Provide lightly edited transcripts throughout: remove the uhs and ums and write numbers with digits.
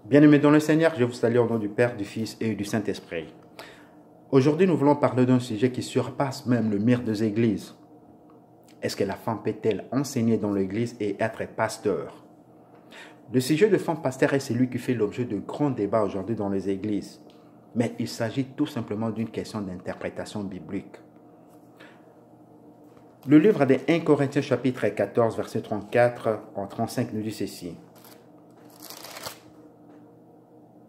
Bien-aimés dans le Seigneur, je vous salue au nom du Père, du Fils et du Saint-Esprit. Aujourd'hui, nous voulons parler d'un sujet qui surpasse même le mire des églises. Est-ce que la femme peut-elle enseigner dans l'église et être pasteur? Le sujet de femme pasteur est celui qui fait l'objet de grands débats aujourd'hui dans les églises. Mais il s'agit tout simplement d'une question d'interprétation biblique. Le livre des 1 Corinthiens chapitre 14, verset 34 en 35 nous dit ceci.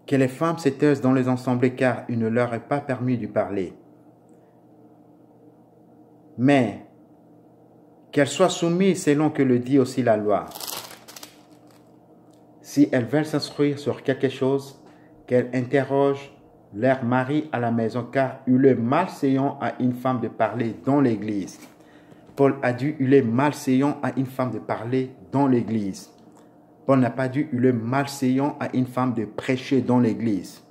Que les femmes se taisent dans les assemblées car il ne leur est pas permis de parler. Mais qu'elles soient soumises selon que le dit aussi la loi. Si elles veulent s'instruire sur quelque chose, qu'elles interrogent leur mari à la maison car il est malséant à une femme de parler dans l'église. Paul a dit il est malséant à une femme de parler dans l'église. Paul n'a pas dit il est malséant à une femme de prêcher dans l'église.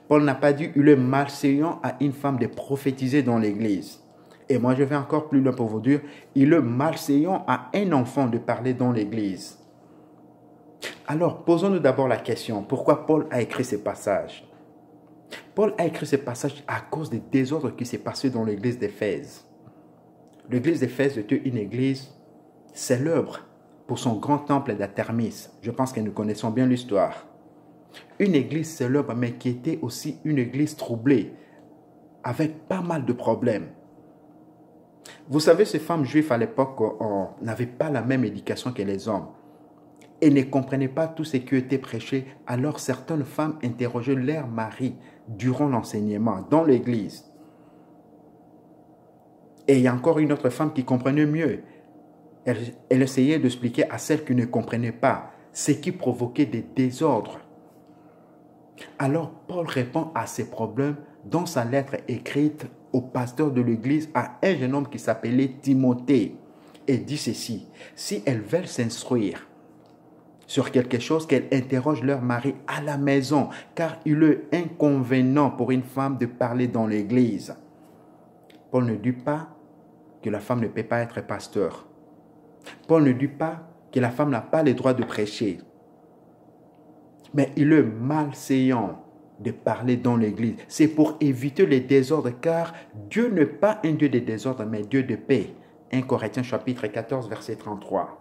Paul n'a pas dit il est malséant à une femme de prophétiser dans l'église. Et moi je vais encore plus loin pour vous dire il est malséant à un enfant de parler dans l'église. Alors posons-nous d'abord la question, pourquoi Paul a écrit ces passages? Paul a écrit ces passages à cause des désordres qui s'est passé dans l'église d'Éphèse. L'église d'Éphèse était une église célèbre pour son grand temple d'Artémis. Je pense que nous connaissons bien l'histoire. Une église célèbre, mais qui était aussi une église troublée, avec pas mal de problèmes. Vous savez, ces femmes juives à l'époque n'avaient pas la même éducation que les hommes et ne comprenaient pas tout ce qui était prêché. Alors certaines femmes interrogeaient leur mari durant l'enseignement dans l'église. Et il y a encore une autre femme qui comprenait mieux. Elle essayait d'expliquer à celles qui ne comprenaient pas ce qui provoquait des désordres. Alors Paul répond à ces problèmes dans sa lettre écrite au pasteur de l'église à un jeune homme qui s'appelait Timothée. Et dit ceci, si elles veulent s'instruire sur quelque chose, qu'elles interrogent leur mari à la maison, car il est inconvénient pour une femme de parler dans l'église. Paul ne dit pas que la femme ne peut pas être pasteur. Paul ne dit pas que la femme n'a pas le droit de prêcher. Mais il est malséant de parler dans l'église. C'est pour éviter les désordres, car Dieu n'est pas un Dieu de désordre, mais Dieu de paix. 1 Corinthiens chapitre 14, verset 33.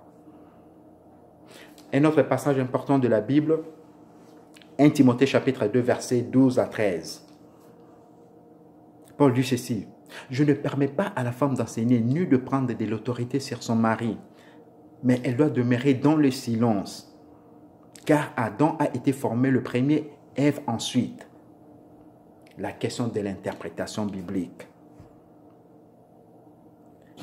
Un autre passage important de la Bible, 1 Timothée chapitre 2, verset 12 à 13. Paul dit ceci. Je ne permets pas à la femme d'enseigner ni de prendre de l'autorité sur son mari, mais elle doit demeurer dans le silence, car Adam a été formé le premier, Ève ensuite. La question de l'interprétation biblique.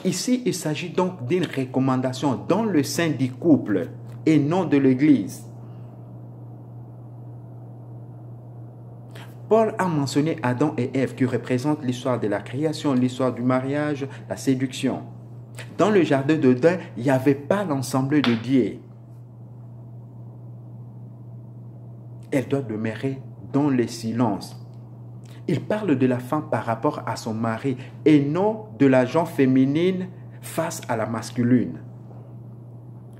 Ici, il s'agit donc d'une recommandation dans le sein du couple et non de l'Église. Paul a mentionné Adam et Ève qui représentent l'histoire de la création, l'histoire du mariage, la séduction. Dans le jardin d'Éden, il n'y avait pas l'ensemble de Dieu. Elle doit demeurer dans le silence. Il parle de la femme par rapport à son mari et non de la gente féminine face à la masculine.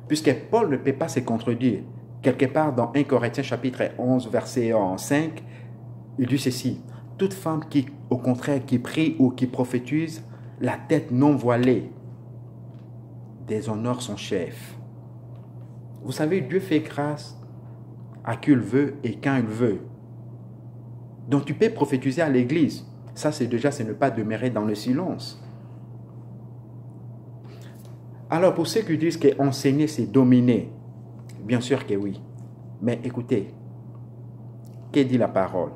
Puisque Paul ne peut pas se contredire. Quelque part dans 1 Corinthiens chapitre 11, verset 5, il dit ceci, toute femme qui, au contraire, qui prie ou qui prophétise, la tête non voilée, déshonore son chef. Vous savez, Dieu fait grâce à qui il veut et quand il veut. Donc tu peux prophétiser à l'église. Ça, c'est déjà, ce n'est pas demeurer dans le silence. Alors, pour ceux qui disent qu'enseigner, c'est dominer, bien sûr que oui. Mais écoutez, que dit la parole?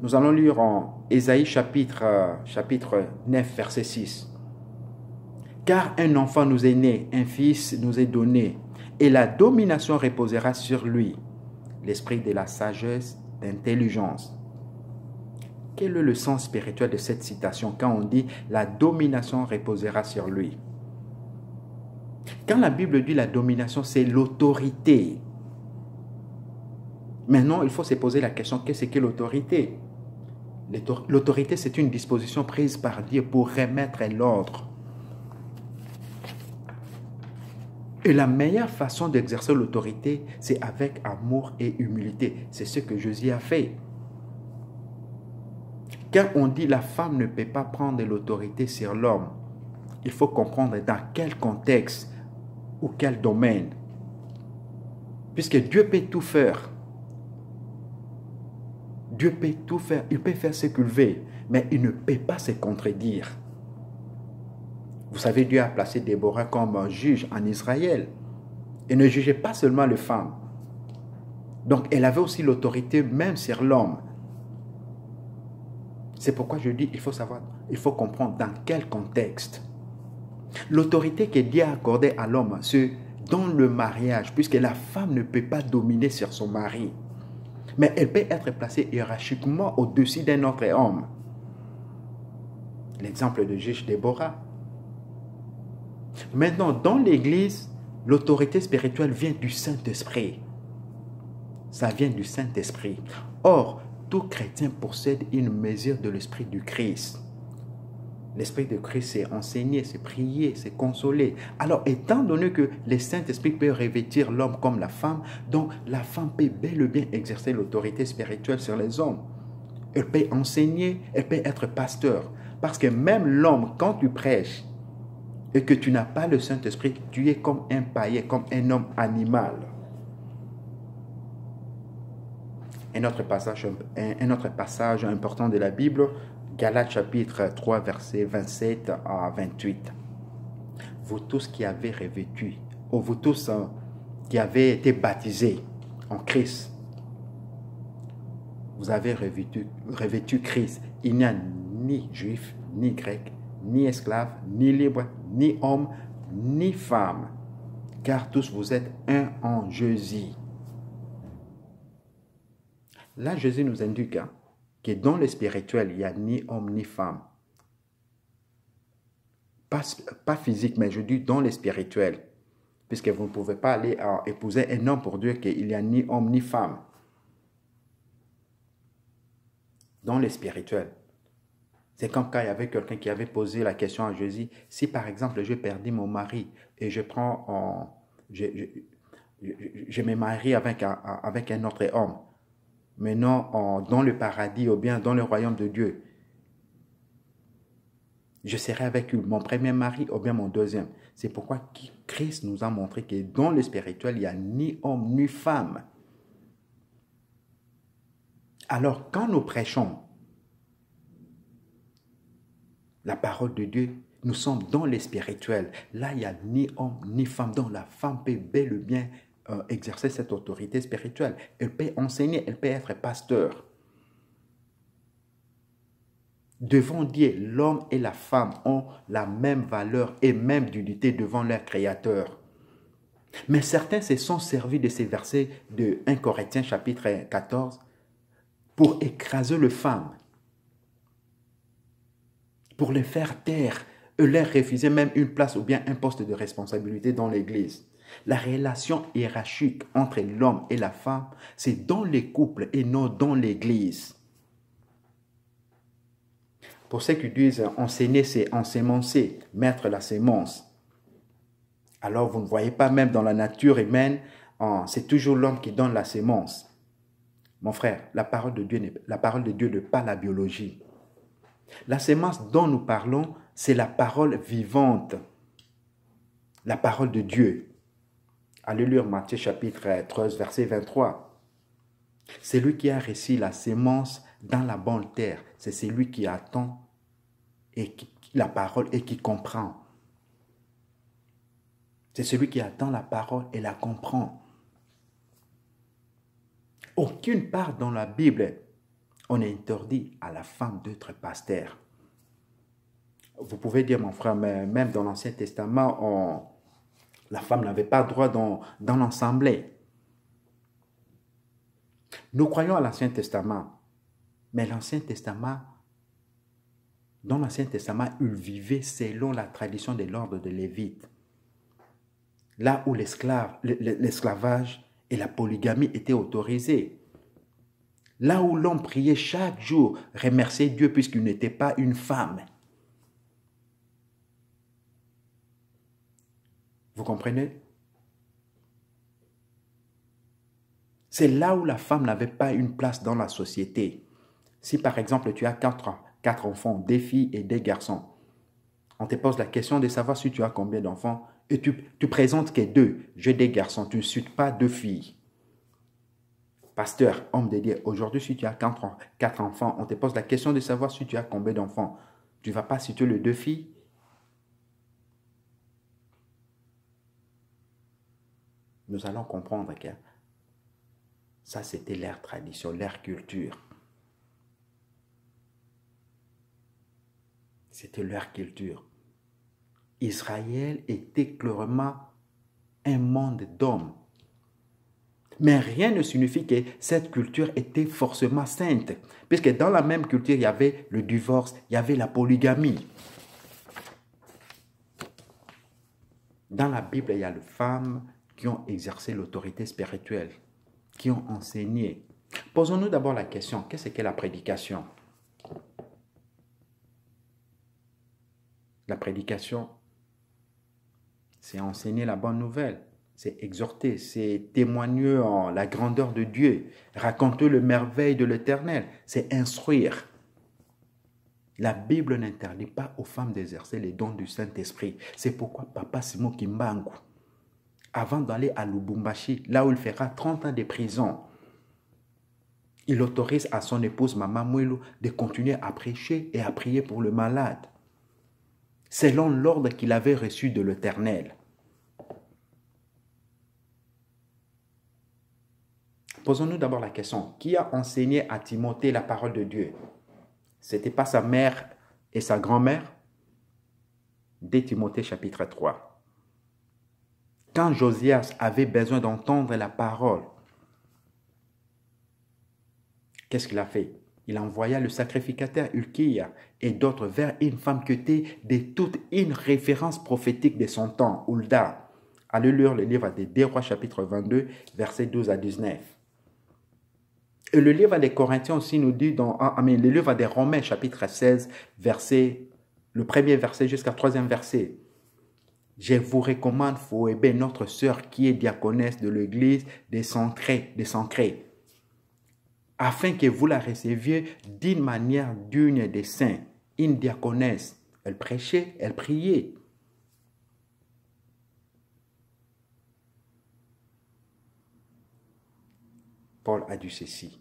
Nous allons lire en Ésaïe chapitre 9, verset 6. Car un enfant nous est né, un fils nous est donné, et la domination reposera sur lui, l'esprit de la sagesse, d'intelligence. Quel est le sens spirituel de cette citation quand on dit la domination reposera sur lui? Quand la Bible dit la domination, c'est l'autorité. Maintenant, il faut se poser la question, qu'est-ce que l'autorité? L'autorité, c'est une disposition prise par Dieu pour remettre l'ordre. Et la meilleure façon d'exercer l'autorité, c'est avec amour et humilité. C'est ce que Jésus a fait. Quand on dit la femme ne peut pas prendre l'autorité sur l'homme, il faut comprendre dans quel contexte ou quel domaine. Puisque Dieu peut tout faire. Dieu peut tout faire. Il peut faire ce qu'il veut, mais il ne peut pas se contredire. Vous savez, Dieu a placé Déborah comme un juge en Israël. Et ne jugeait pas seulement les femmes. Donc, elle avait aussi l'autorité même sur l'homme. C'est pourquoi je dis, il faut savoir, il faut comprendre dans quel contexte. L'autorité que Dieu a accordée à l'homme, c'est dans le mariage, puisque la femme ne peut pas dominer sur son mari. Mais elle peut être placée hiérarchiquement au-dessus d'un autre homme. L'exemple de juge Déborah. Maintenant, dans l'Église, l'autorité spirituelle vient du Saint-Esprit. Ça vient du Saint-Esprit. Or, tout chrétien possède une mesure de l'Esprit du Christ. L'Esprit de Christ, c'est enseigner, c'est prier, c'est consoler. Alors, étant donné que le Saint-Esprit peut revêtir l'homme comme la femme, donc la femme peut bel et bien exercer l'autorité spirituelle sur les hommes. Elle peut enseigner, elle peut être pasteur. Parce que même l'homme, quand tu prêches et que tu n'as pas le Saint-Esprit, tu es comme un païen, comme un homme animal. Un autre passage important de la Bible, Galates chapitre 3, versets 27 à 28. Vous tous qui avez revêtu, ou vous tous qui avez été baptisés en Christ, vous avez revêtu Christ. Il n'y a ni juif, ni grec, ni esclave, ni libre, ni homme, ni femme, car tous vous êtes un en Jésus. Là, Jésus nous indique que dans le spirituel, il n'y a ni homme ni femme. Pas physique, mais je dis dans le spirituel. Puisque vous ne pouvez pas aller épouser un homme pour dire qu'il n'y a ni homme ni femme. Dans le spirituel. C'est comme quand il y avait quelqu'un qui avait posé la question à Jésus. Si par exemple, je perdis mon mari et je me marie avec un autre homme, maintenant dans le paradis ou bien dans le royaume de Dieu, je serai avec mon premier mari ou bien mon deuxième. C'est pourquoi Christ nous a montré que dans le spirituel, il n'y a ni homme ni femme. Alors, quand nous prêchons la parole de Dieu, nous sommes dans le spirituel. Là, il n'y a ni homme ni femme. Donc, la femme peut bel et bien exercer cette autorité spirituelle. Elle peut enseigner, elle peut être pasteur. Devant Dieu, l'homme et la femme ont la même valeur et même dignité devant leur Créateur. Mais certains se sont servis de ces versets de 1 Corinthiens chapitre 14 pour écraser les femmes, pour les faire taire et leur refuser même une place ou bien un poste de responsabilité dans l'Église. La relation hiérarchique entre l'homme et la femme, c'est dans les couples et non dans l'Église. Pour ceux qui disent enseigner, c'est ensemencer, mettre la sémence. Alors vous ne voyez pas même dans la nature humaine, c'est toujours l'homme qui donne la sémence. Mon frère, la parole de Dieu n'est pas la biologie. La sémence dont nous parlons, c'est la parole vivante, la parole de Dieu. Allez lire Matthieu chapitre 13, verset 23. C'est lui qui a reçu la sémence dans la bonne terre. C'est celui qui attend la parole et qui comprend. C'est celui qui attend la parole et la comprend. Aucune part dans la Bible, on interdit à la femme d'être pasteur. Vous pouvez dire, mon frère, mais même dans l'Ancien Testament, la femme n'avait pas droit dans l'assemblée. Nous croyons à l'Ancien Testament, mais dans l'Ancien Testament, il vivait selon la tradition de l'ordre de Lévite. Là où l'esclavage et la polygamie étaient autorisés. Là où l'homme priait chaque jour, remercier Dieu puisqu'il n'était pas une femme. Vous comprenez? C'est là où la femme n'avait pas une place dans la société. Si par exemple tu as quatre enfants, des filles et des garçons, on te pose la question de savoir si tu as combien d'enfants et tu présentes que deux. J'ai des garçons, tu ne cites pas deux filles. Pasteur, homme de Dieu, aujourd'hui si tu as quatre enfants, on te pose la question de savoir si tu as combien d'enfants. Tu ne vas pas citer les deux filles? Nous allons comprendre que ça c'était leur tradition, leur culture. C'était leur culture. Israël était clairement un monde d'hommes. Mais rien ne signifie que cette culture était forcément sainte. Puisque dans la même culture, il y avait le divorce, il y avait la polygamie. Dans la Bible, il y a les femmes qui ont exercé l'autorité spirituelle, qui ont enseigné. Posons-nous d'abord la question, qu'est-ce qu'est la prédication? La prédication, c'est enseigner la bonne nouvelle, c'est exhorter, c'est témoigner en la grandeur de Dieu, raconter le merveille de l'Éternel, c'est instruire. La Bible n'interdit pas aux femmes d'exercer les dons du Saint-Esprit. C'est pourquoi Papa Simon Kimbangu, avant d'aller à Lubumbashi, là où il fera 30 ans de prison, il autorise à son épouse Maman Mouelou de continuer à prêcher et à prier pour le malade, selon l'ordre qu'il avait reçu de l'Éternel. Posons-nous d'abord la question, qui a enseigné à Timothée la parole de Dieu? Ce n'était pas sa mère et sa grand-mère? Dès Timothée chapitre 3. Quand Josias avait besoin d'entendre la parole, qu'est-ce qu'il a fait? Il envoya le sacrificateur Ulkia et d'autres vers une femme qui était de toute une référence prophétique de son temps, Hulda. Allez lire le livre des 2 Rois chapitre 22, versets 12 à 19. Et le livre des Corinthiens aussi nous dit, le livre des Romains chapitre 16, le premier verset jusqu'à 3e verset. Je vous recommande Phoébé, notre sœur qui est diaconesse de l'église de Sancré, afin que vous la receviez d'une manière digne des saints. Une diaconesse, elle prêchait, elle priait. Paul a dit ceci,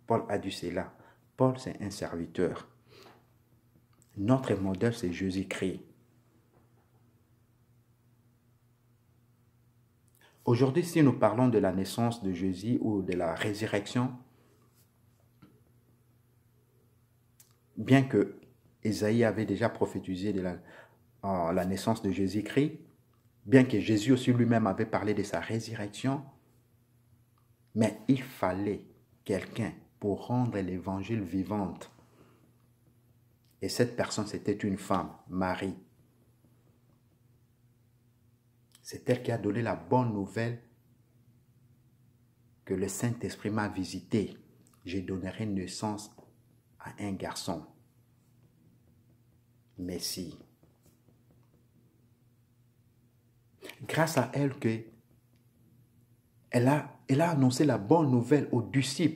Paul a dit cela. Paul, c'est un serviteur. Notre modèle, c'est Jésus-Christ. Aujourd'hui, si nous parlons de la naissance de Jésus ou de la résurrection, bien que Ésaïe avait déjà prophétisé de la naissance de Jésus-Christ, bien que Jésus aussi lui-même avait parlé de sa résurrection, mais il fallait quelqu'un pour rendre l'évangile vivante. Et cette personne, c'était une femme, Marie. C'est elle qui a donné la bonne nouvelle que le Saint-Esprit m'a visité. Je donnerai naissance à un garçon. Messie. Grâce à elle, elle a annoncé la bonne nouvelle aux disciples.